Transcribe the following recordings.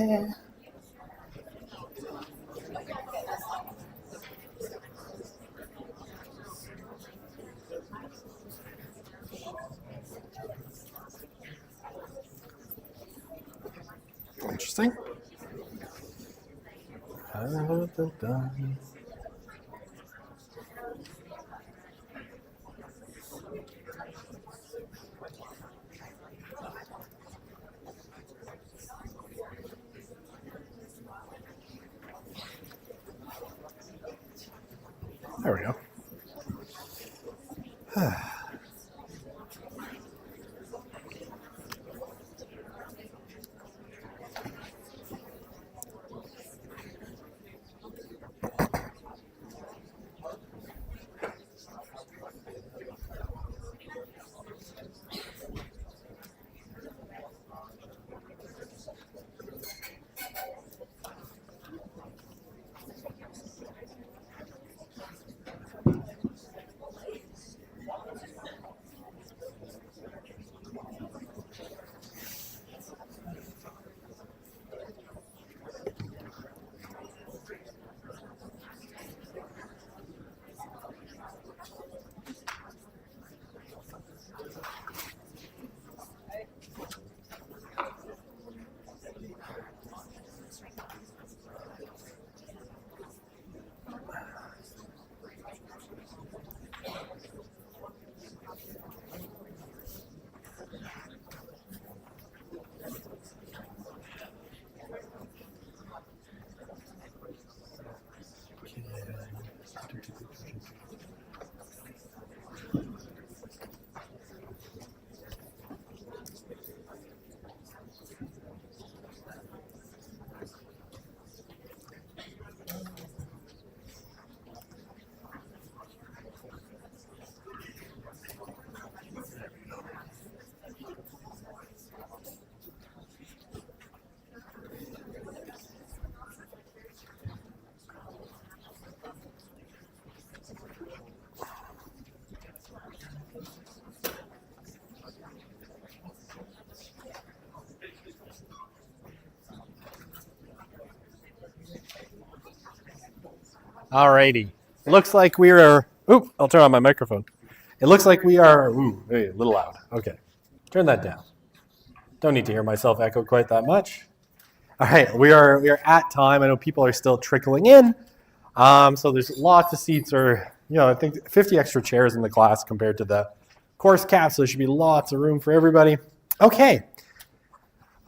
Yeah. Interesting. There we go. Alrighty. Looks like we are. Oop! I'll turn on my microphone. It looks like we are. Ooh, hey, a little loud. Okay, turn that down. Don't need to hear myself echo quite that much. All right, we are at time. I know people are still trickling in. So there's lots of seats, or I think 50 extra chairs in the class compared to the course cap. So there should be lots of room for everybody. Okay.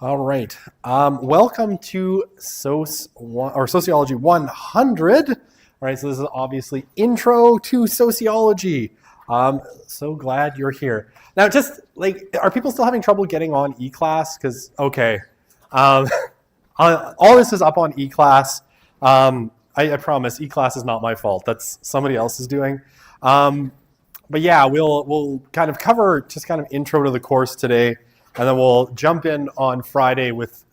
All right. Welcome to Sociology 100. All right. So this is obviously Intro to Sociology. So glad you're here. Now, just are people still having trouble getting on eClass? Because okay, all this is up on eClass. I promise eClass is not my fault. That's somebody else's doing. But yeah, we'll kind of cover just kind of intro to the course today, and then we'll jump in on Friday with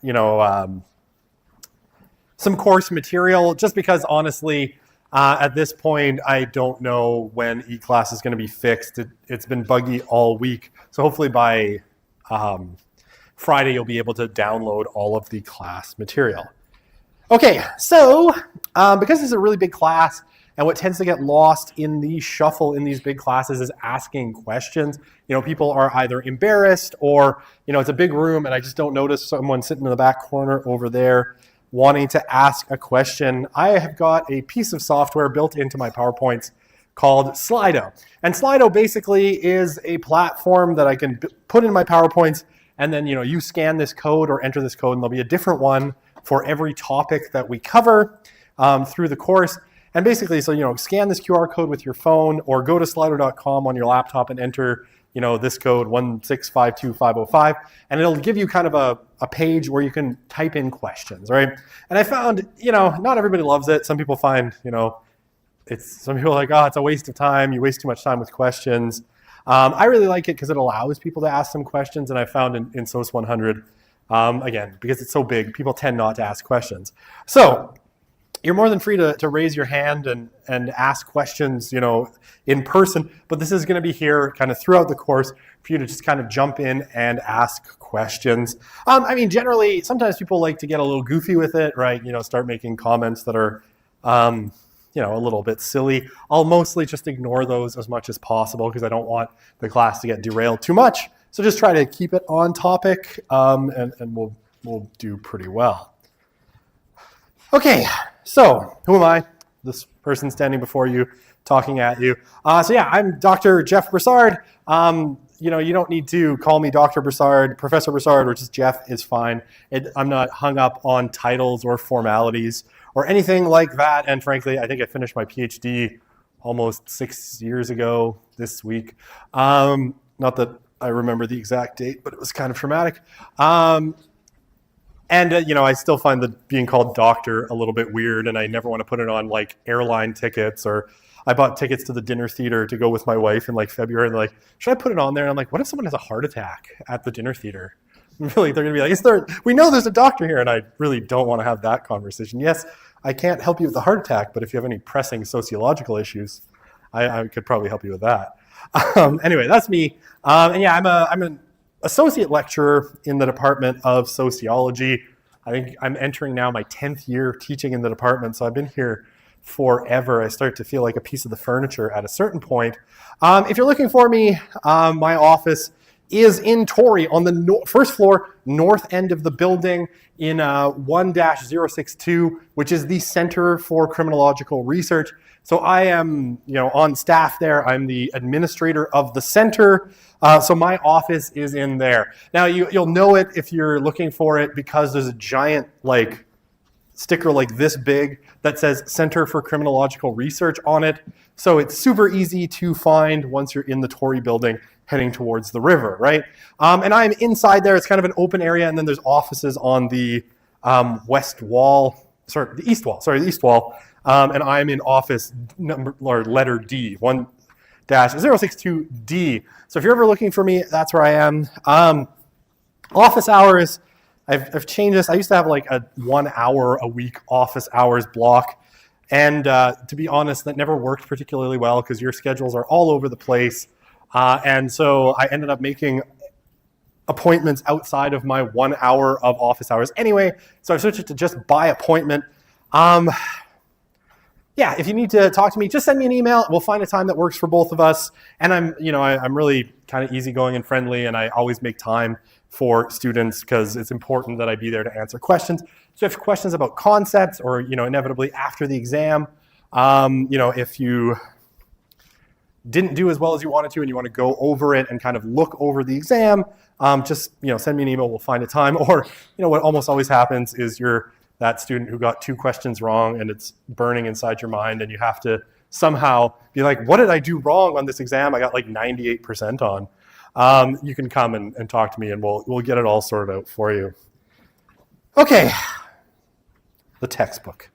some course material. Just because honestly, at this point, I don't know when eClass is going to be fixed. It's been buggy all week, so hopefully by Friday you'll be able to download all of the class material. Okay, so because this is a really big class, and what tends to get lost in the shuffle in these big classes is asking questions. People are either embarrassed or, it's a big room and I just don't notice someone sitting in the back corner over there wanting to ask a question. I have got a piece of software built into my PowerPoints called Slido. And Slido basically is a platform that I can put in my PowerPoints, and then, you scan this code or enter this code, and there'll be a different one for every topic that we cover through the course. And basically, so, scan this QR code with your phone or go to slido.com on your laptop and enter, this code 1652505, and it'll give you kind of a page where you can type in questions, right? And I found, not everybody loves it. Some people find, some people are like, oh, it's a waste of time. You waste too much time with questions. I really like it because it allows people to ask some questions, and I found in SOS 100, again, because it's so big, people tend not to ask questions. So you're more than free to raise your hand and ask questions, in person. But this is going to be here kind of throughout the course for you to just kind of jump in and ask questions. Generally, sometimes people like to get a little goofy with it, right? Start making comments that are, a little bit silly. I'll mostly just ignore those as much as possible because I don't want the class to get derailed too much. So just try to keep it on topic, and we'll do pretty well. Okay, so who am I? This person standing before you, talking at you. I'm Dr. Jeff Broussard. You don't need to call me Dr. Broussard, Professor Broussard, or just Jeff is fine. I'm not hung up on titles or formalities or anything like that. And frankly, I think I finished my PhD almost 6 years ago this week. Not that I remember the exact date, but it was kind of traumatic. I still find that being called doctor a little bit weird, and I never want to put it on like airline tickets, or I bought tickets to the dinner theater to go with my wife in like February, and they're like, should I put it on there? And I'm like, what if someone has a heart attack at the dinner theater? Really, they're going to be like, we know there's a doctor here, and I really don't want to have that conversation. Yes, I can't help you with the heart attack, but if you have any pressing sociological issues, I could probably help you with that. Anyway, that's me. I'm an associate lecturer in the Department of Sociology. I think I'm entering now my 10th year teaching in the department, so I've been here forever. I start to feel like a piece of the furniture at a certain point. If you're looking for me, my office is in Torrey on the first floor, north end of the building in 1-062, which is the Center for Criminological Research. So I am, on staff there. I'm the administrator of the center. So my office is in there. Now you'll know it if you're looking for it because there's a giant sticker like this big that says Center for Criminological Research on it. So it's super easy to find once you're in the Torrey building heading towards the river, right? And I'm inside there. It's kind of an open area, and then there's offices on the the east wall. And I'm in office letter D, 1-062D. So if you're ever looking for me, that's where I am. Office hours, I've changed this. I used to have like a 1 hour a week office hours block. And to be honest, that never worked particularly well because your schedules are all over the place. And so I ended up making appointments outside of my 1 hour of office hours anyway. So I switched it to just by appointment. If you need to talk to me, just send me an email. We'll find a time that works for both of us. And I'm really kind of easygoing and friendly, and I always make time for students because it's important that I be there to answer questions. So if you have questions about concepts or, inevitably after the exam, if you didn't do as well as you wanted to and you want to go over it and kind of look over the exam, just, send me an email. We'll find a time. Or, what almost always happens is you're that student who got 2 questions wrong and it's burning inside your mind and you have to somehow be like, what did I do wrong on this exam? I got like 98% on. You can come and talk to me and we'll get it all sorted out for you. Okay, the textbook.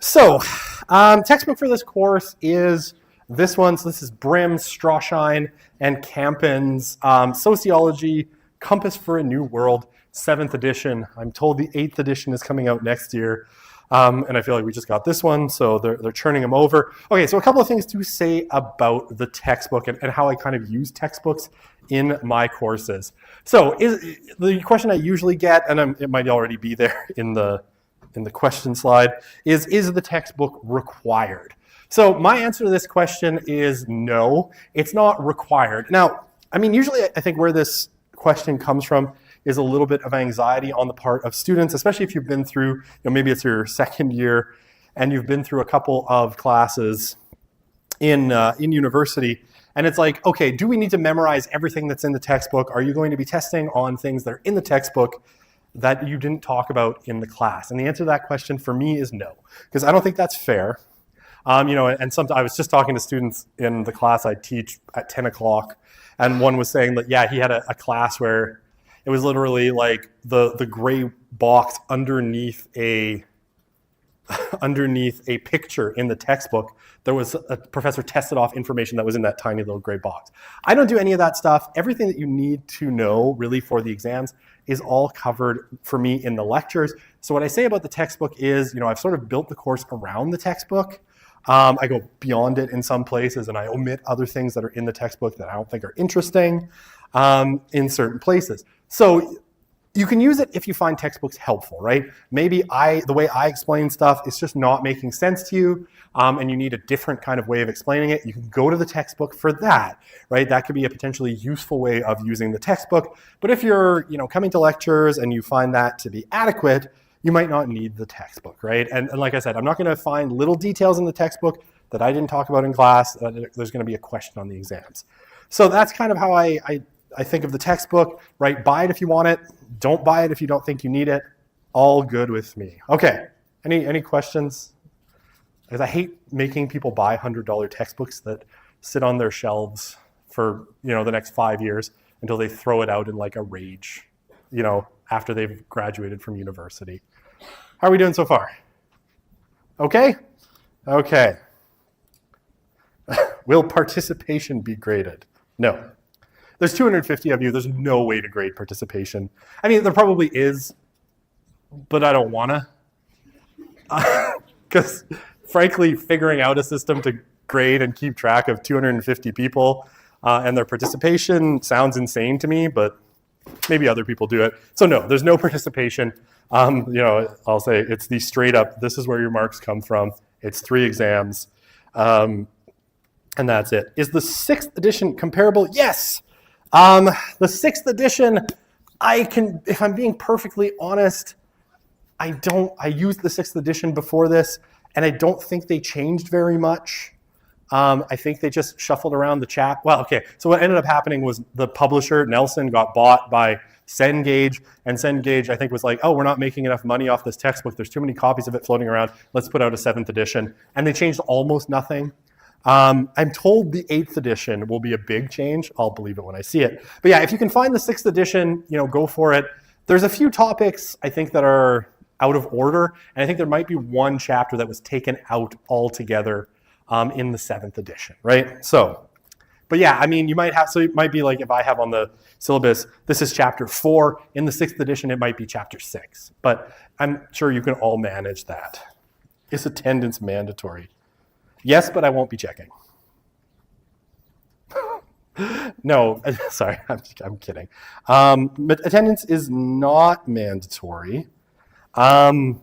So, textbook for this course is this one. So this is Brim, Strauschein, and Campen's Sociology, Compass for a New World, 7th edition. I'm told the 8th edition is coming out next year. And I feel like we just got this one, so they're churning them over. Okay, so a couple of things to say about the textbook and how I kind of use textbooks in my courses. So the question I usually get, and it might already be there in the question slide, is the textbook required? So my answer to this question is no, it's not required. Now, usually I think where this question comes from is a little bit of anxiety on the part of students, especially if you've been through, maybe it's your second year and you've been through a couple of classes in university. And it's like, okay, do we need to memorize everything that's in the textbook? Are you going to be testing on things that are in the textbook that you didn't talk about in the class? And the answer to that question for me is no, because I don't think that's fair. And sometimes I was just talking to students in the class I teach at 10 o'clock, and one was saying that, he had a class where it was literally like the gray box underneath a underneath a picture in the textbook, there was a professor tested off information that was in that tiny little gray box. I don't do any of that stuff. Everything that you need to know really for the exams is all covered for me in the lectures. So what I say about the textbook is, I've sort of built the course around the textbook. I go beyond it in some places, and I omit other things that are in the textbook that I don't think are interesting in certain places. So you can use it if you find textbooks helpful, right? Maybe the way I explain stuff is just not making sense to you, and you need a different kind of way of explaining it. You can go to the textbook for that, right? That could be a potentially useful way of using the textbook. But if you're, coming to lectures and you find that to be adequate, you might not need the textbook, right? And like I said, I'm not going to find little details in the textbook that I didn't talk about in class. There's going to be a question on the exams. So that's kind of how I think of the textbook, right? Buy it if you want it. Don't buy it if you don't think you need it. All good with me. Okay, any questions? Because I hate making people buy $100 textbooks that sit on their shelves for, the next 5 years until they throw it out in like a rage, after they've graduated from university. How are we doing so far? Okay? Okay. Will participation be graded? No. There's 250 of you. There's no way to grade participation. I mean, there probably is, but I don't want to. Because frankly, figuring out a system to grade and keep track of 250 people and their participation sounds insane to me, but maybe other people do it. So no, there's no participation. I'll say it's the straight up, this is where your marks come from. It's 3 exams, and that's it. Is the 6th edition comparable? Yes. The 6th edition, if I'm being perfectly honest, I used the 6th edition before this, and I don't think they changed very much. I think they just shuffled around the chat. Well, okay, so what ended up happening was the publisher, Nelson, got bought by Cengage, and Cengage, I think, was like, oh, we're not making enough money off this textbook. There's too many copies of it floating around. Let's put out a 7th edition. And they changed almost nothing. I'm told the 8th edition will be a big change. I'll believe it when I see it. But yeah, if you can find the 6th edition, go for it. There's a few topics, I think, that are out of order. And I think there might be one chapter that was taken out altogether in the 7th edition, right? So, but yeah, I mean, it might be like if I have on the syllabus, this is chapter 4. In the 6th edition, it might be chapter 6. But I'm sure you can all manage that. Is attendance mandatory? Yes, but I won't be checking. No, sorry, I'm kidding. But attendance is not mandatory. I'm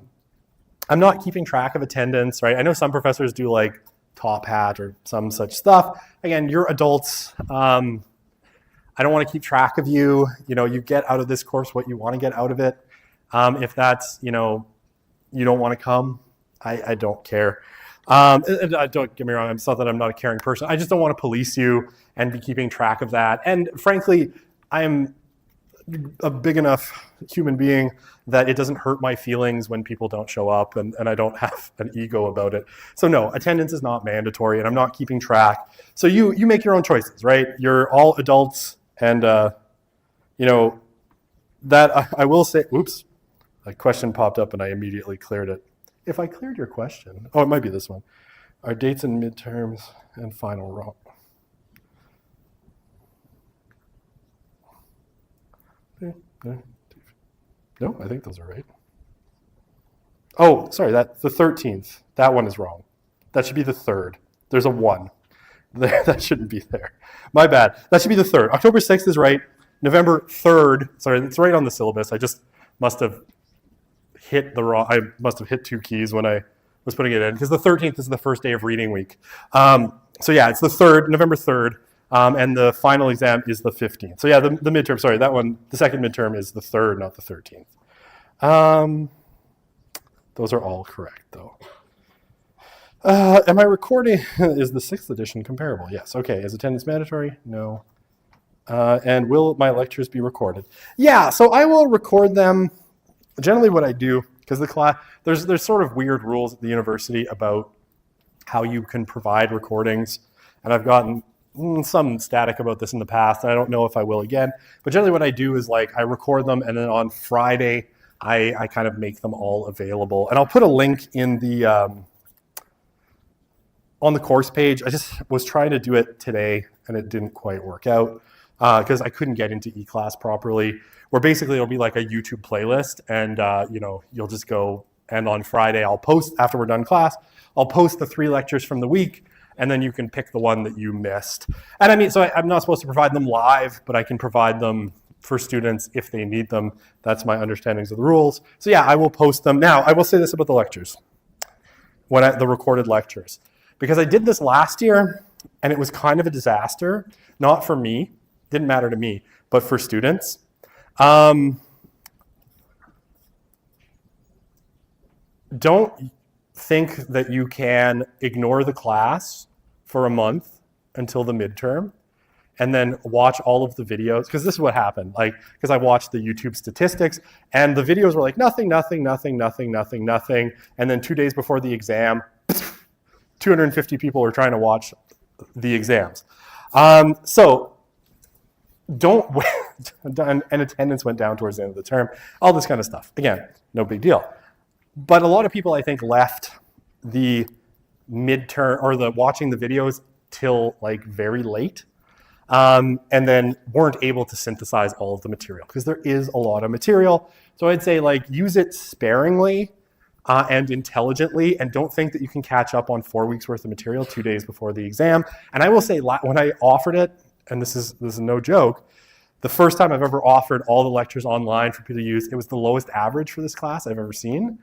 not keeping track of attendance, right? I know some professors do like Top Hat or some such stuff. Again, you're adults. I don't want to keep track of you. You get out of this course what you want to get out of it. If that's, you don't want to come, I don't care. And don't get me wrong, it's not that I'm not a caring person. I just don't want to police you and be keeping track of that. And frankly, I'm a big enough human being that it doesn't hurt my feelings when people don't show up, and I don't have an ego about it. So no, attendance is not mandatory, and I'm not keeping track. So you make your own choices, right? You're all adults, and that I will say, oops, a question popped up and I immediately cleared it. If I cleared your question, it might be this one. Are dates and midterms and final wrong? No, I think those are right. Oh, sorry, that's the 13th. That one is wrong. That should be the 3rd. There's a 1. That shouldn't be there. My bad. That should be the 3rd. October 6th is right. November 3rd, sorry, it's right on the syllabus. I just must have hit 2 keys when I was putting it in, because the 13th is the first day of reading week. So yeah, it's the 3rd, November 3rd, and the final exam is the 15th. So yeah, the midterm, sorry, that one, the second midterm is the 3rd, not the 13th. Those are all correct, though. Am I recording? Is the 6th edition comparable? Yes. Okay. Is attendance mandatory? No. And will my lectures be recorded? Yeah, so I will record them. Generally what I do, because the class, there's sort of weird rules at the university about how you can provide recordings, and I've gotten some static about this in the past, and I don't know if I will again, but generally what I do is like I record them, and then on Friday I kind of make them all available. And I'll put a link in the on the course page. I just was trying to do it today and it didn't quite work out because I couldn't get into eClass properly, where basically it'll be like a YouTube playlist and you'll just go, and on Friday I'll post, after we're done class, I'll post the 3 lectures from the week, and then you can pick the one that you missed. And I mean, so I'm not supposed to provide them live, but I can provide them for students if they need them. That's my understandings of the rules. So yeah, I will post them. Now, I will say this about the lectures, the recorded lectures, because I did this last year and it was kind of a disaster, not for me, didn't matter to me, but for students. Don't think that you can ignore the class for a month until the midterm and then watch all of the videos, because this is what happened. Like, because I watched the YouTube statistics and the videos were like nothing, nothing, nothing, nothing, nothing, nothing. And then 2 days before the exam, 250 people are trying to watch the exams. So don't, and attendance went down towards the end of the term, all this kind of stuff. Again, no big deal. But a lot of people, I think, left the midterm or the watching the videos till like very late, and then weren't able to synthesize all of the material, because there is a lot of material. So I'd say like use it sparingly and intelligently, and don't think that you can catch up on 4 weeks worth of material 2 days before the exam. And I will say, when I offered it, and this is no joke, the first time I've ever offered all the lectures online for people to use, it was the lowest average for this class I've ever seen.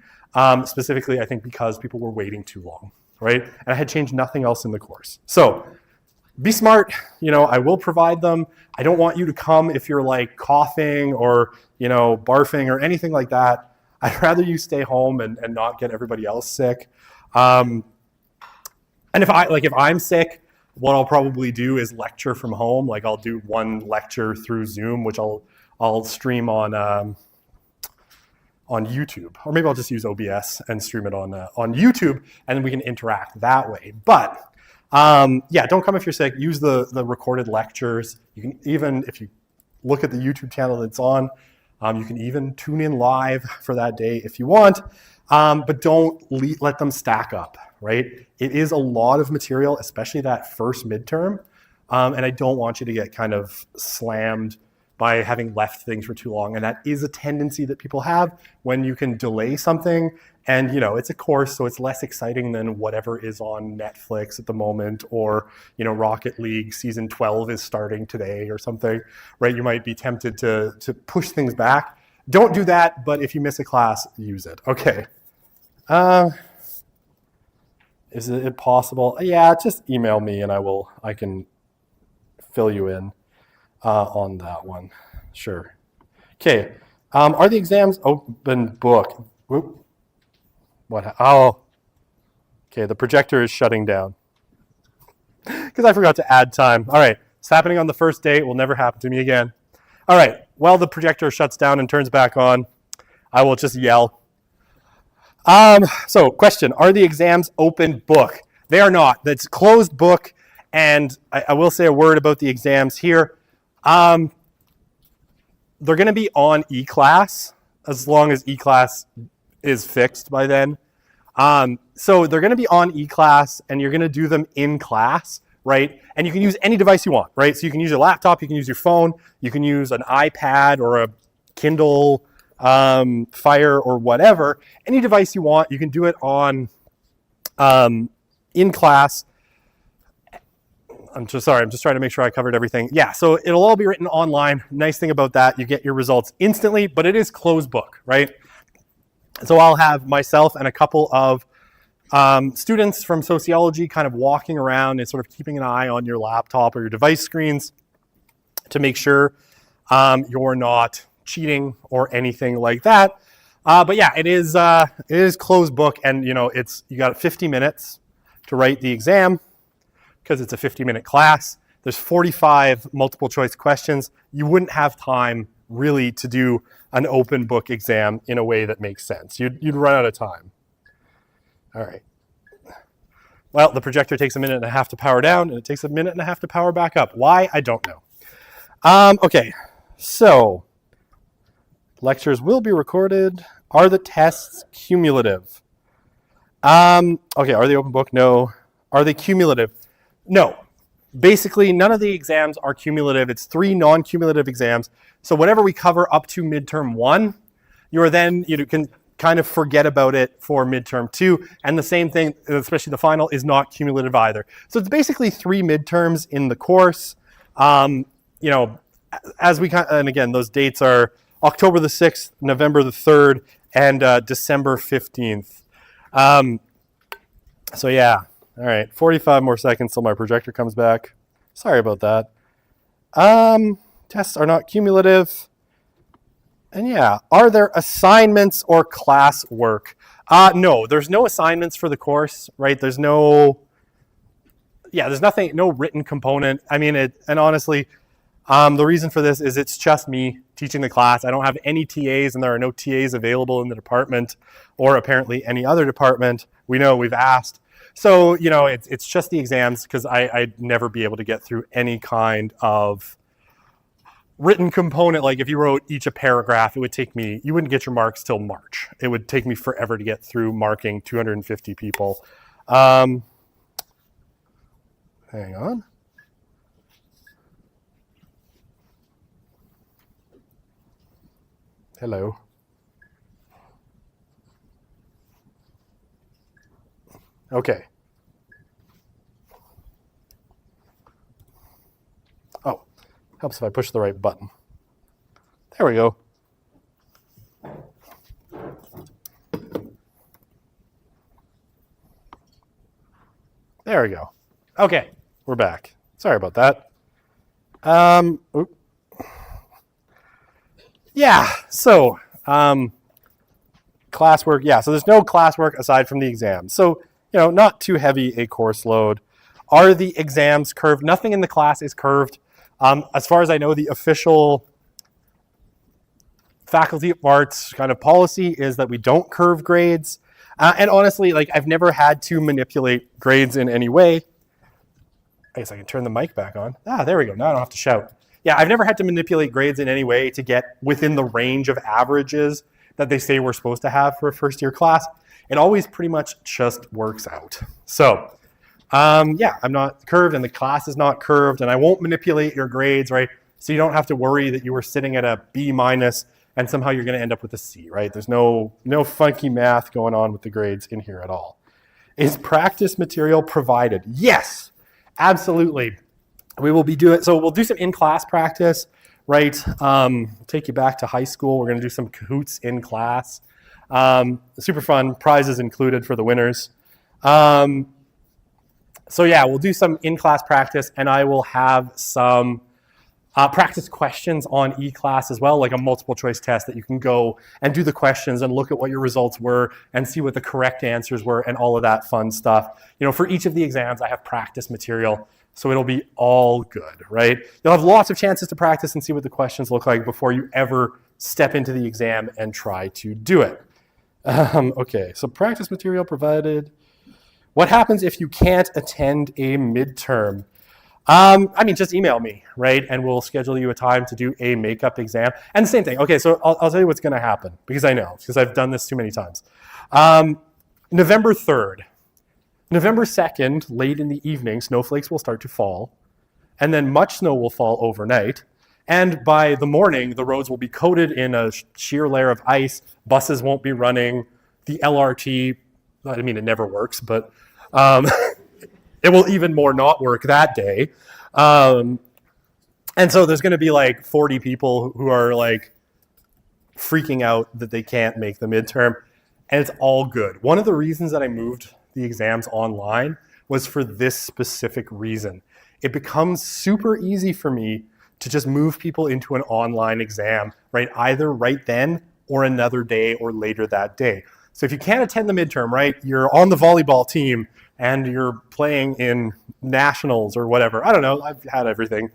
Specifically, I think because people were waiting too long, right? And I had changed nothing else in the course. So be smart, I will provide them. I don't want you to come if you're like coughing or, barfing or anything like that. I'd rather you stay home and not get everybody else sick. And if I'm sick, what I'll probably do is lecture from home. Like I'll do one lecture through Zoom, which I'll stream on YouTube, or maybe I'll just use OBS and stream it on YouTube, and then we can interact that way. But yeah, don't come if you're sick. Use the recorded lectures. You can even, if you look at the YouTube channel that's on, you can even tune in live for that day if you want. But don't let them stack up, right? It is a lot of material, especially that first midterm. And I don't want you to get kind of slammed by having left things for too long. And that is a tendency that people have when you can delay something. And, it's a course, so it's less exciting than whatever is on Netflix at the moment, or, Rocket League season 12 is starting today or something, right? You might be tempted to push things back. Don't do that, but if you miss a class, use it. Okay. Is it possible? Yeah, just email me and I can fill you in on that one. Sure. Okay. Are the exams open book? Whoop. What? Oh. Okay, the projector is shutting down because I forgot to add time. All right. It's happening on the first day. It will never happen to me again. All right. While the projector shuts down and turns back on, I will just yell. So question, are the exams open book? They are not. That's closed book. And I will say a word about the exams here. They're going to be on eClass as long as eClass is fixed by then. So they're going to be on eClass and you're going to do them in class, right? And you can use any device you want, right? So you can use your laptop, you can use your phone, you can use an iPad or a Kindle Fire or whatever, any device you want. You can do it on in class. I'm just trying to make sure I covered everything. Yeah, so it'll all be written online. Nice thing about that, you get your results instantly, but it is closed book, right? So I'll have myself and a couple of students from sociology kind of walking around and sort of keeping an eye on your laptop or your device screens to make sure you're not cheating or anything like that. But yeah, it is closed book, and you got 50 minutes to write the exam because it's a 50-minute class. There's 45 multiple choice questions. You wouldn't have time really to do an open book exam in a way that makes sense. You'd run out of time. All right. Well, the projector takes a minute and a half to power down, and it takes a minute and a half to power back up. Why? I don't know. Okay, so Lectures will be recorded. Are the tests cumulative? Okay, are they open book? No. Are they cumulative? No. Basically, none of the exams are cumulative. It's 3 non-cumulative exams. So whatever we cover up to midterm 1, you can kind of forget about it for midterm 2. And the same thing, especially the final, is not cumulative either. So it's basically 3 midterms in the course. And again, those dates are October the 6th, November the 3rd, and December 15th. So yeah, all right, 45 more seconds till my projector comes back. Sorry about that. Tests are not cumulative. And yeah, are there assignments or class work? No, there's no assignments for the course, right? There's nothing, no written component. I mean, and honestly, the reason for this is it's just me teaching the class. I don't have any TAs, and there are no TAs available in the department or apparently any other department. We've asked. So, it's just the exams because I'd never be able to get through any kind of written component. Like if you wrote each a paragraph, you wouldn't get your marks till March. It would take me forever to get through marking 250 people. Hang on. Hello. Okay. Oh, helps if I push the right button. There we go. There we go. Okay, we're back. Sorry about that. Yeah, so classwork. Yeah, so there's no classwork aside from the exams. So, not too heavy a course load. Are the exams curved? Nothing in the class is curved. As far as I know, the official Faculty of Arts kind of policy is that we don't curve grades. And honestly, I've never had to manipulate grades in any way. I guess I can turn the mic back on. There we go. Now I don't have to shout. Yeah, I've never had to manipulate grades in any way to get within the range of averages that they say we're supposed to have for a first year class. It always pretty much just works out. So, I'm not curved and the class is not curved and I won't manipulate your grades, right? So you don't have to worry that you were sitting at a B- and somehow you're going to end up with a C, right? There's no funky math going on with the grades in here at all. Is practice material provided? Yes, absolutely. We will be doing, so we'll do some in-class practice, right? Take you back to high school. We're going to do some Kahoots in class. Super fun, prizes included for the winners. So yeah, we'll do some in-class practice and I will have some practice questions on eClass as well, like a multiple choice test that you can go and do the questions and look at what your results were and see what the correct answers were and all of that fun stuff. For each of the exams, I have practice material, so it'll be all good, right? You'll have lots of chances to practice and see what the questions look like before you ever step into the exam and try to do it. Okay, so practice material provided. What happens if you can't attend a midterm? Just email me, right? And we'll schedule you a time to do a makeup exam. And the same thing. Okay, so I'll tell you what's going to happen because I know, because I've done this too many times. November 3rd. November 2nd, late in the evening, snowflakes will start to fall. And then much snow will fall overnight. And by the morning, the roads will be coated in a sheer layer of ice. Buses won't be running. The LRT, it never works, but it will even more not work that day. And so there's going to be 40 people who are freaking out that they can't make the midterm. And it's all good. One of the reasons that I moved the exams online was for this specific reason. It becomes super easy for me to just move people into an online exam, right? Either right then or another day or later that day. So if you can't attend the midterm, right, you're on the volleyball team and you're playing in nationals or whatever. I don't know. I've had everything.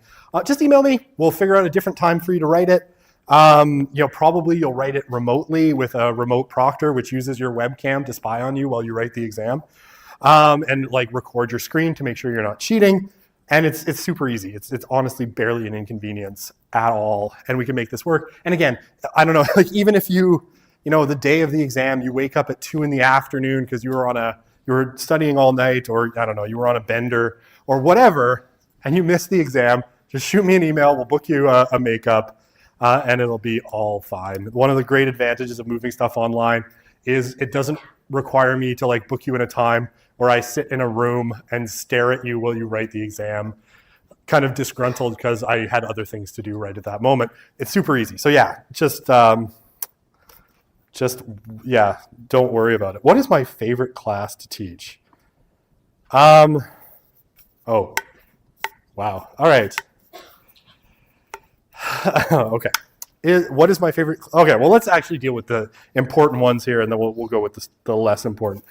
Just email me. We'll figure out a different time for you to write it. Probably you'll write it remotely with a remote proctor, which uses your webcam to spy on you while you write the exam, and record your screen to make sure you're not cheating. And it's super easy. It's honestly barely an inconvenience. at all, and we can make this work. And again, I don't know, like even if the day of the exam, you wake up at 2 p.m. because you were studying all night, or I don't know, you were on a bender or whatever, and you missed the exam, just shoot me an email. We'll book you a makeup, and it'll be all fine. One of the great advantages of moving stuff online is it doesn't require me to like book you in a time where I sit in a room and stare at you while you write the exam, kind of disgruntled because I had other things to do right at that moment. It's super easy. So yeah, just don't worry about it. What is my favorite class to teach? Oh, wow. All right. Okay. What is my favorite? Okay, well, let's actually deal with the important ones here, and then we'll go with the less important.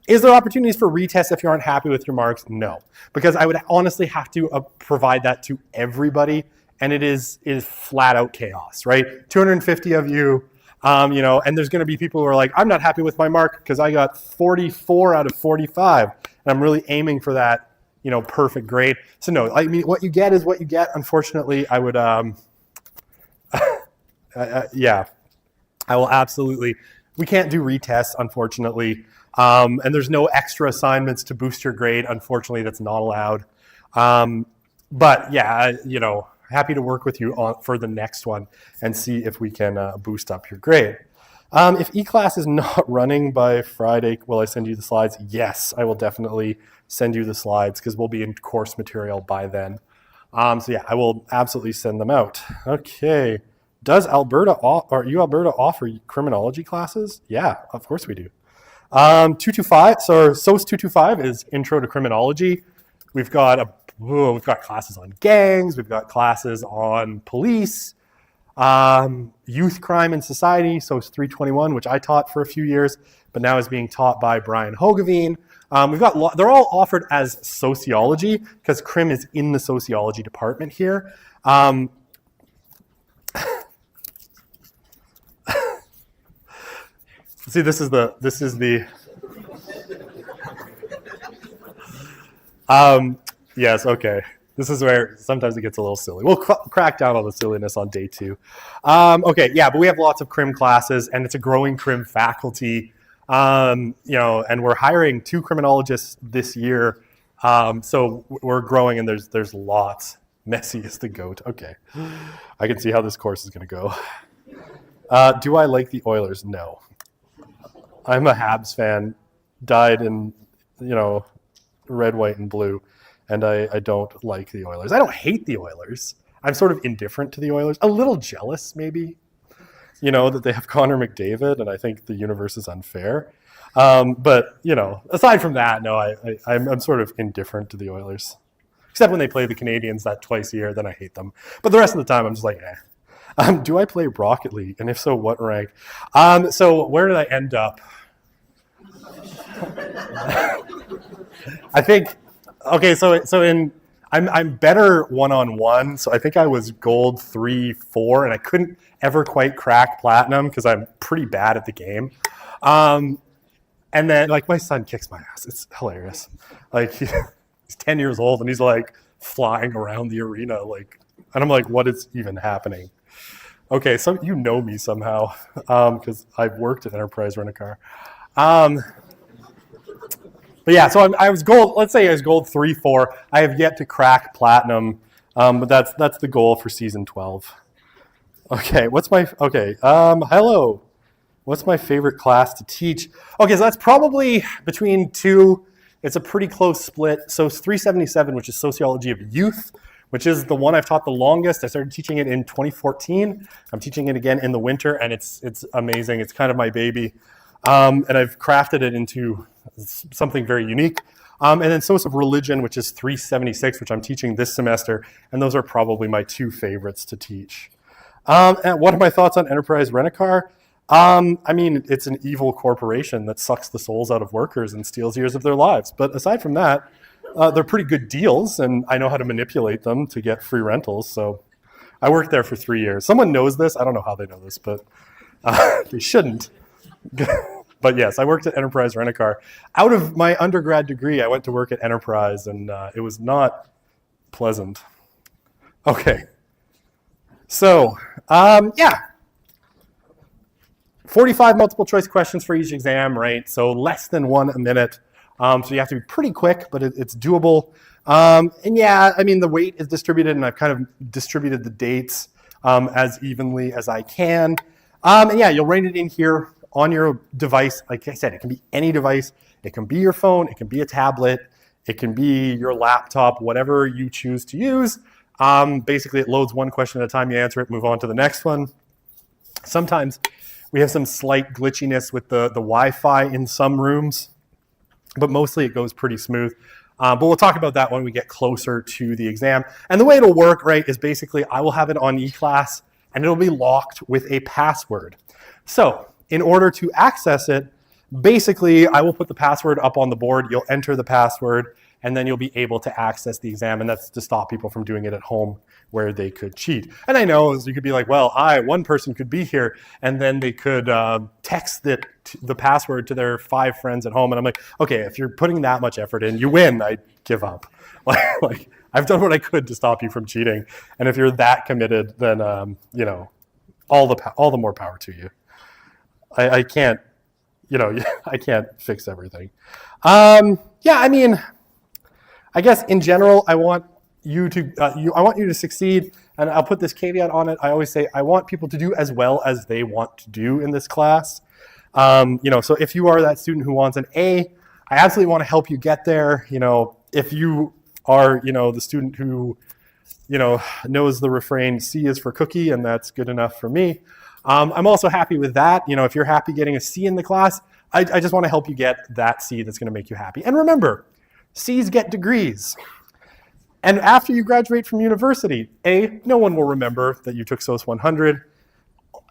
Is there opportunities for retests if you aren't happy with your marks? No, because I would honestly have to provide that to everybody, and it is flat out chaos, right? 250 of you, and there's going to be people who are like, I'm not happy with my mark because I got 44 out of 45, and I'm really aiming for that, perfect grade. So no, I mean, what you get is what you get. Unfortunately, I would, yeah, I will absolutely. We can't do retests, unfortunately. And there's no extra assignments to boost your grade. Unfortunately, that's not allowed. But yeah, happy to work with you for the next one and see if we can boost up your grade. If eClass is not running by Friday, will I send you the slides? Yes, I will definitely send you the slides because we'll be in course material by then. So yeah, I will absolutely send them out. Okay. Does Alberta offer criminology classes? Yeah, of course we do. 225, so SOS 225 is Intro to Criminology. We've got classes on gangs, we've got classes on police, youth crime and society, SOS 321, which I taught for a few years, but now is being taught by Brian Hogeveen. They're all offered as sociology because crim is in the sociology department here. See, this is the, yes, okay. This is where sometimes it gets a little silly. We'll crack down on the silliness on day 2. Okay, yeah, but we have lots of crim classes, and it's a growing crim faculty, and we're hiring 2 criminologists this year, so we're growing, and there's lots. Messy is the goat. Okay, I can see how this course is going to go. Do I like the Oilers? No. I'm a Habs fan, dyed in, red, white, and blue, and I don't like the Oilers. I don't hate the Oilers. I'm sort of indifferent to the Oilers. A little jealous, maybe, that they have Connor McDavid, and I think the universe is unfair. But, aside from that, no, I'm sort of indifferent to the Oilers. Except when they play the Canadians that twice a year, then I hate them. But the rest of the time, I'm just like, eh. Do I play Rocket League? And if so, what rank? So where did I end up? I think, okay, I'm better one-on-one, so I think I was gold 3, 4, and I couldn't ever quite crack platinum because I'm pretty bad at the game. And then, like, my son kicks my ass. It's hilarious. Like, he's 10 years old, and he's, like, flying around the arena, like, and I'm like, what is even happening? Okay, so you know me somehow, because I've worked at Enterprise Rent-A-Car. But yeah, so I was gold. Let's say I was gold 3, 4. I have yet to crack platinum, but that's the goal for season 12. Okay, hello. What's my favorite class to teach? Okay, so that's probably between 2. It's a pretty close split. So it's 377, which is Sociology of Youth, which is the one I've taught the longest. I started teaching it in 2014. I'm teaching it again in the winter, and it's amazing. It's kind of my baby. And I've crafted it into something very unique. And then Source of Religion, which is 376, which I'm teaching this semester. And those are probably my 2 favorites to teach. And what are my thoughts on Enterprise Rent-A-Car? I mean, it's an evil corporation that sucks the souls out of workers and steals years of their lives. But aside from that, they're pretty good deals, and I know how to manipulate them to get free rentals. So I worked there for 3 years. Someone knows this. I don't know how they know this, but they shouldn't. But yes, I worked at Enterprise Rent-A-Car. Out of my undergrad degree, I went to work at Enterprise, and it was not pleasant. Okay. So, yeah, 45 multiple choice questions for each exam, right? So less than 1 a minute. So you have to be pretty quick, but it's doable. And yeah, I mean, the weight is distributed, and I've kind of distributed the dates as evenly as I can. And yeah, you'll write it in here on your device. Like I said, it can be any device. It can be your phone. It can be a tablet. It can be your laptop, whatever you choose to use. Basically, it loads one question at a time. You answer it, move on to the next one. Sometimes we have some slight glitchiness with the Wi-Fi in some rooms, but mostly it goes pretty smooth. But we'll talk about that when we get closer to the exam. And the way it'll work, right, is basically I will have it on eClass, and it'll be locked with a password. So in order to access it, basically I will put the password up on the board. You'll enter the password, and then you'll be able to access the exam. And that's to stop people from doing it at home where they could cheat. And I know you could be like, well, one person could be here, and then they could text the password to their 5 friends at home. And I'm like, okay, if you're putting that much effort in, you win. I give up. Like I've done what I could to stop you from cheating. And if you're that committed, then all the more power to you. I can't, I can't fix everything. Yeah, I mean, I guess in general, I want you to succeed, and I'll put this caveat on it. I always say I want people to do as well as they want to do in this class. So if you are that student who wants an A, I absolutely want to help you get there. If you are, the student who, knows the refrain, C is for cookie, and that's good enough for me. I'm also happy with that. If you're happy getting a C in the class, I just want to help you get that C that's going to make you happy. And remember, C's get degrees. And after you graduate from university, no one will remember that you took SOS 100.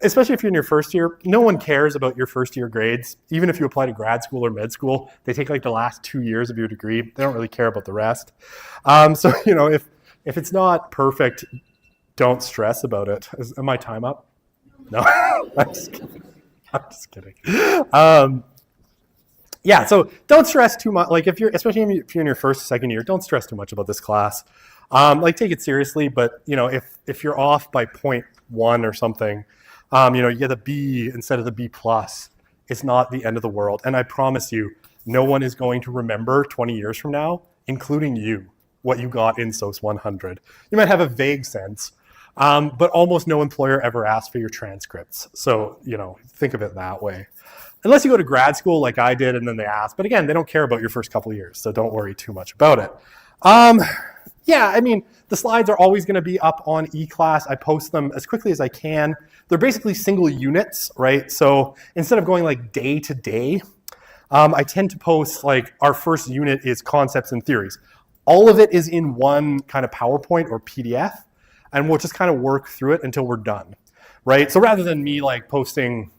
Especially if you're in your first year, no one cares about your first year grades. Even if you apply to grad school or med school, they take like the last 2 years of your degree. They don't really care about the rest. If it's not perfect, don't stress about it. Is my time up? No, I'm just kidding. Yeah, so don't stress too much. Like especially if you're in your first, second year, don't stress too much about this class. Take it seriously, but if you're off by 0.1 or something, you get a B instead of the B+. It's not the end of the world. And I promise you, no one is going to remember 20 years from now, including you, what you got in SOS 100. You might have a vague sense, but almost no employer ever asks for your transcripts. So, think of it that way. Unless you go to grad school like I did and then they ask. But again, they don't care about your first couple of years, so don't worry too much about it. Yeah, I mean, the slides are always going to be up on eClass. I post them as quickly as I can. They're basically single units, right? So instead of going like day to day, I tend to post like our first unit is concepts and theories. All of it is in one kind of PowerPoint or PDF, and we'll just kind of work through it until we're done, right? So rather than me like posting,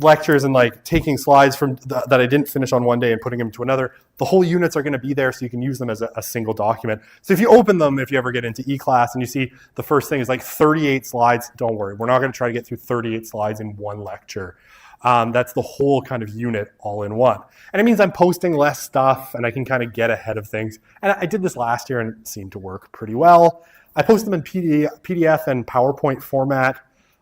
lectures and like taking slides from that I didn't finish on one day and putting them to another, the whole units are going to be there so you can use them as a single document. So if you open them, if you ever get into eClass and you see the first thing is like 38 slides, don't worry. We're not going to try to get through 38 slides in one lecture. That's the whole kind of unit all in one. And it means I'm posting less stuff and I can kind of get ahead of things. And I did this last year and it seemed to work pretty well. I post them in PDF and PowerPoint format.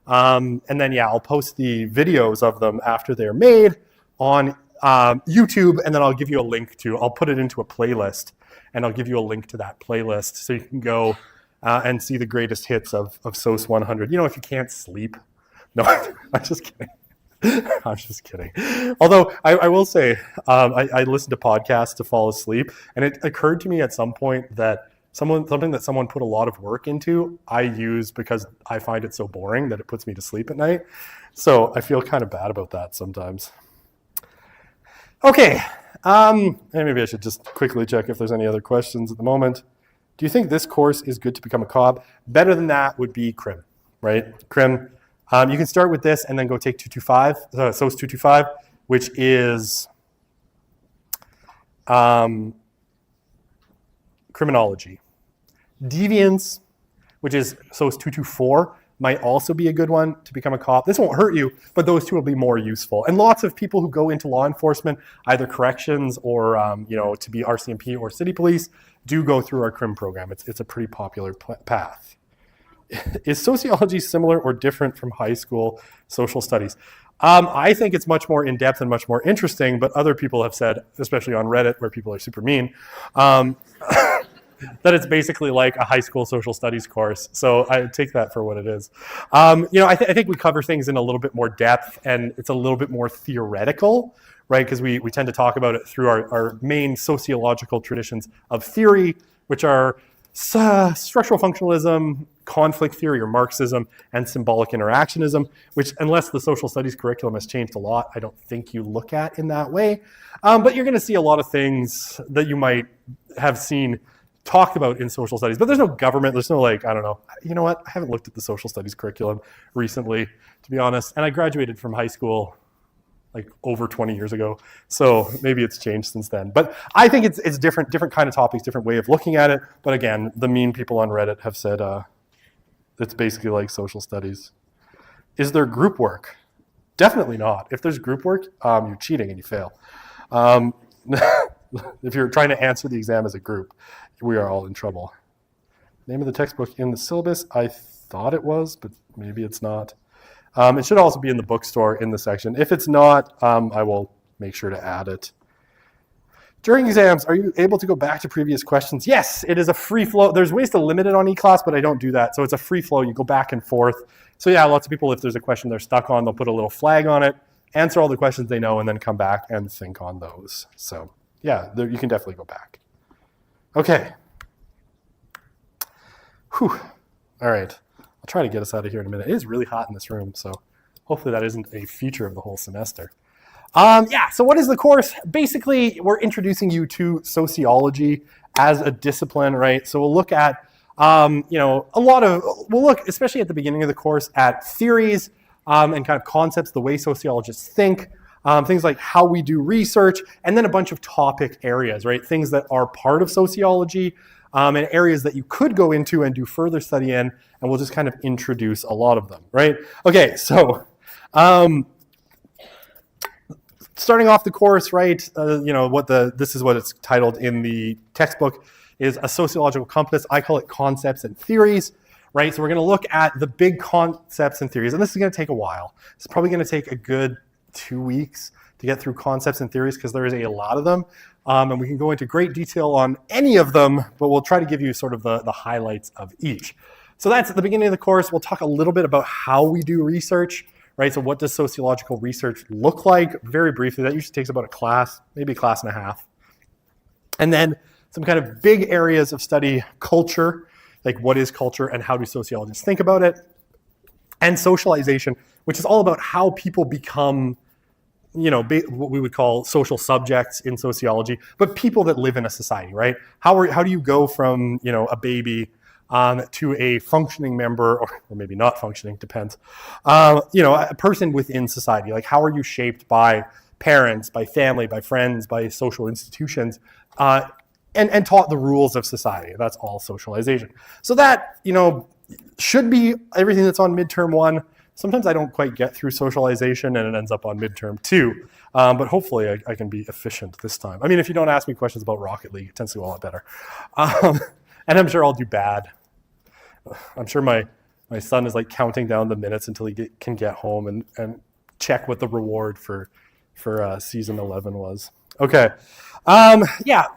And then, yeah, I'll post the videos of them after they're made on YouTube, and then I'll give you a link I'll put it into a playlist, and I'll give you a link to that playlist so you can go and see the greatest hits of SOS 100. If you can't sleep. No, I'm just kidding. I'm just kidding. Although I will say, I listen to podcasts to fall asleep, and it occurred to me at some point that something that someone put a lot of work into, I use because I find it so boring that it puts me to sleep at night. So I feel kind of bad about that sometimes. Okay, and maybe I should just quickly check if there's any other questions at the moment. Do you think this course is good to become a COB? Better than that would be CRIM, right? CRIM. You can start with this and then go take 225, SOS 225, which is criminology. Deviance, which is SOS 224, might also be a good one to become a cop. This won't hurt you, but those two will be more useful. And lots of people who go into law enforcement, either corrections or to be RCMP or city police, do go through our CRIM program. It's a pretty popular path. Is sociology similar or different from high school social studies? I think it's much more in-depth and much more interesting, but other people have said, especially on Reddit, where people are super mean, that it's basically like a high school social studies course. So I take that for what it is. I think we cover things in a little bit more depth, and it's a little bit more theoretical, right? Because we tend to talk about it through our main sociological traditions of theory, which are structural functionalism, conflict theory or Marxism, and symbolic interactionism, which, unless the social studies curriculum has changed a lot, I don't think you look at in that way. But you're going to see a lot of things that you might have seen talked about in social studies, but there's no government, there's no I don't know. You know what? I haven't looked at the social studies curriculum recently, to be honest, and I graduated from high school over 20 years ago, so maybe it's changed since then. But I think it's different kind of topics, different way of looking at it. But again, the mean people on Reddit have said it's basically like social studies. Is there group work? Definitely not. If there's group work, you're cheating and you fail. If you're trying to answer the exam as a group, we are all in trouble. Name of the textbook in the syllabus? I thought it was, but maybe it's not. It should also be in the bookstore in the section. If it's not, I will make sure to add it. During exams, are you able to go back to previous questions? Yes, it is a free flow. There's ways to limit it on eClass, but I don't do that. So it's a free flow. You go back and forth. So yeah, lots of people, if there's a question they're stuck on, they'll put a little flag on it, answer all the questions they know, and then come back and think on those. So yeah, you can definitely go back. Okay. Whew. All right. I'll try to get us out of here in a minute. It is really hot in this room, so hopefully that isn't a feature of the whole semester. So what is the course? Basically, we're introducing you to sociology as a discipline, right? So we'll look at, we'll look, especially at the beginning of the course, at theories and kind of concepts, the way sociologists think, things like how we do research, and then a bunch of topic areas, right? Things that are part of sociology, and areas that you could go into and do further study in, and we'll just kind of introduce a lot of them, right? Okay, so starting off the course, right, this is what it's titled in the textbook, is a sociological compass. I call it concepts and theories, right? So we're going to look at the big concepts and theories, and this is going to take a while. It's probably going to take a good 2 weeks to get through concepts and theories because there is a lot of them. And we can go into great detail on any of them, but we'll try to give you sort of the highlights of each. So that's at the beginning of the course. We'll talk a little bit about how we do research, right? So what does sociological research look like? Very briefly, that usually takes about a class, maybe a class and a half. And then some kind of big areas of study, culture, like what is culture and how do sociologists think about it? And socialization, which is all about how people become what we would call social subjects in sociology, but people that live in a society, right? How do you go from, a baby to a functioning member, or maybe not functioning, depends, a person within society? Like, how are you shaped by parents, by family, by friends, by social institutions, and taught the rules of society? That's all socialization. So that, should be everything that's on midterm 1. Sometimes I don't quite get through socialization and it ends up on midterm 2, but hopefully I can be efficient this time. I mean, if you don't ask me questions about Rocket League, it tends to go a lot better. And I'm sure I'll do bad. I'm sure my son is counting down the minutes until he can get home and check what the reward for season 11 was. Okay.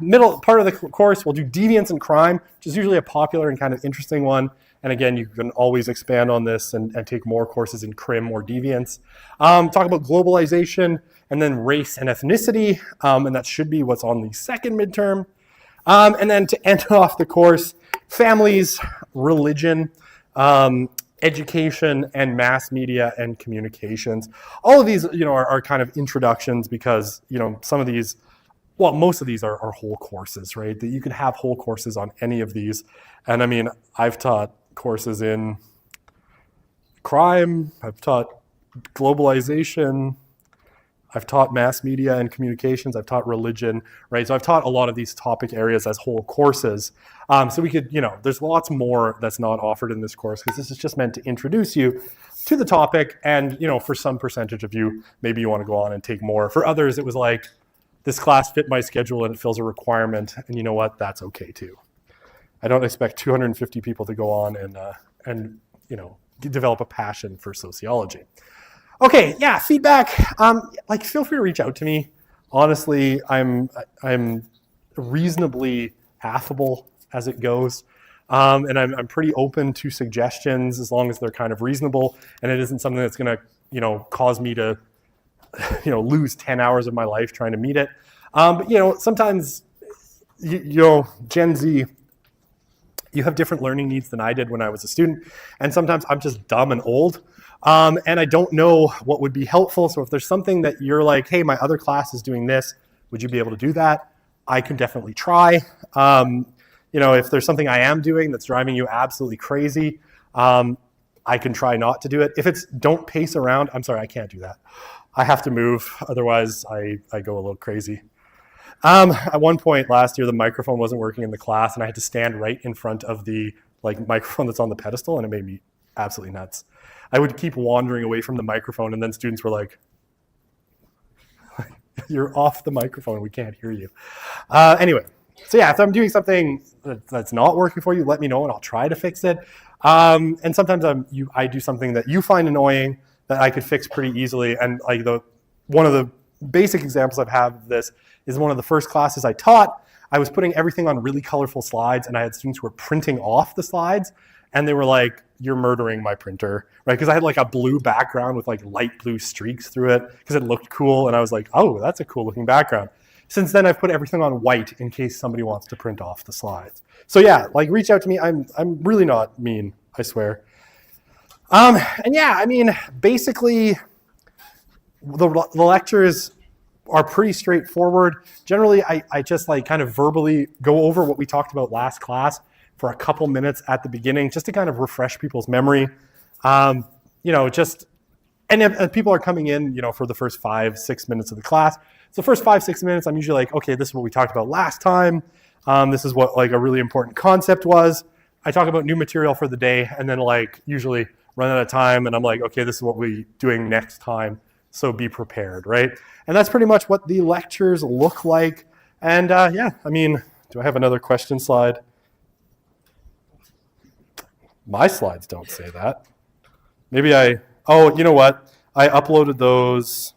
Middle part of the course, we'll do deviance and crime, which is usually a popular and kind of interesting one. And again, you can always expand on this and take more courses in crim or deviance. Talk about globalization and then race and ethnicity, and that should be what's on the second midterm. And then to end off the course, families, religion, education, and mass media and communications. All of these, are kind of introductions because, some of these, well, most of these are whole courses, right? That you can have whole courses on any of these. And I mean, I've taught courses in crime, I've taught globalization, I've taught mass media and communications, I've taught religion, right? So I've taught a lot of these topic areas as whole courses. So we could, there's lots more that's not offered in this course because this is just meant to introduce you to the topic. And, for some percentage of you, maybe you want to go on and take more. For others, it was like, this class fit my schedule and it fills a requirement. And you know what? That's okay too. I don't expect 250 people to go on and develop a passion for sociology. Okay, yeah, feedback. Like, feel free to reach out to me. Honestly, I'm reasonably affable as it goes. And I'm pretty open to suggestions as long as they're kind of reasonable and it isn't something that's going to, cause me to, lose 10 hours of my life trying to meet it. But, sometimes, Gen Z, you have different learning needs than I did when I was a student. And sometimes I'm just dumb and old. And I don't know what would be helpful. So if there's something that you're like, hey, my other class is doing this, would you be able to do that? I can definitely try. If there's something I am doing that's driving you absolutely crazy, I can try not to do it. If it's don't pace around, I'm sorry, I can't do that. I have to move, otherwise I go a little crazy. At one point last year, the microphone wasn't working in the class and I had to stand right in front of the microphone that's on the pedestal and it made me absolutely nuts. I would keep wandering away from the microphone and then students were like, you're off the microphone, we can't hear you. Anyway, so yeah, if I'm doing something that's not working for you, let me know and I'll try to fix it. And sometimes I do something that you find annoying that I could fix pretty easily. And one of the basic examples I've had of this is one of the first classes I taught. I was putting everything on really colorful slides and I had students who were printing off the slides and they were like, you're murdering my printer, right? Because I had a blue background with light blue streaks through it because it looked cool. And I was like, oh, that's a cool looking background. Since then, I've put everything on white in case somebody wants to print off the slides. So yeah, reach out to me. I'm really not mean, I swear. And yeah, basically, the lectures are pretty straightforward. Generally, I just kind of verbally go over what we talked about last class for a couple minutes at the beginning, just to kind of refresh people's memory. And if people are coming in, for the first 5-6 minutes of the class. So the first 5-6 minutes, I'm usually like, okay, this is what we talked about last time. This is what a really important concept was. I talk about new material for the day and then usually run out of time and I'm like, okay, this is what we're doing next time. So be prepared, right? And that's pretty much what the lectures look like. And yeah, do I have another question slide? My slides don't say that. Maybe oh, you know what? I uploaded those.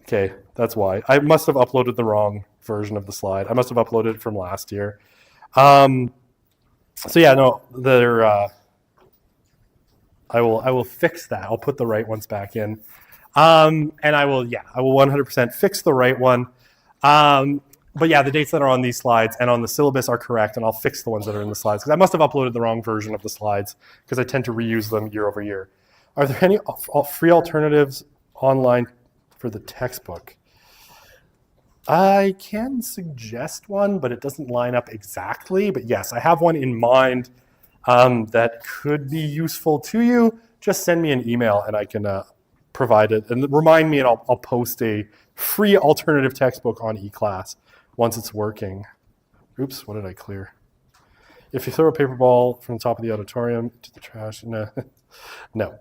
Okay, that's why. I must have uploaded the wrong version of the slide. I must have uploaded it from last year. So yeah, no, I will fix that. I'll put the right ones back in. And I will 100% fix the right one. But yeah, the dates that are on these slides and on the syllabus are correct, and I'll fix the ones that are in the slides because I must have uploaded the wrong version of the slides because I tend to reuse them year over year. Are there any free alternatives online for the textbook? I can suggest one, but it doesn't line up exactly. But yes, I have one in mind that could be useful to you. Just send me an email and I can provide it. And remind me and I'll post a free alternative textbook on eClass once it's working. Oops, what did I clear? If you throw a paper ball from the top of the auditorium to the trash, no. No.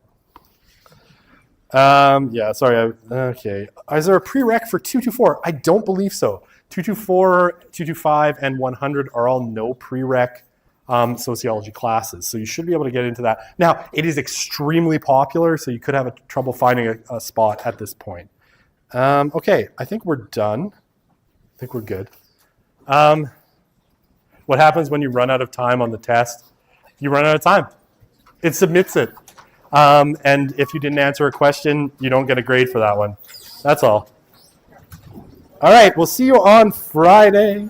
Yeah, sorry. Okay. Is there a prereq for 224? I don't believe so. 224, 225, and 100 are all no prereq sociology classes. So you should be able to get into that. Now, it is extremely popular, so you could have trouble finding a spot at this point. Okay, I think we're done. I think we're good. What happens when you run out of time on the test? You run out of time. It submits it. And if you didn't answer a question, you don't get a grade for that one. That's all. All right, we'll see you on Friday.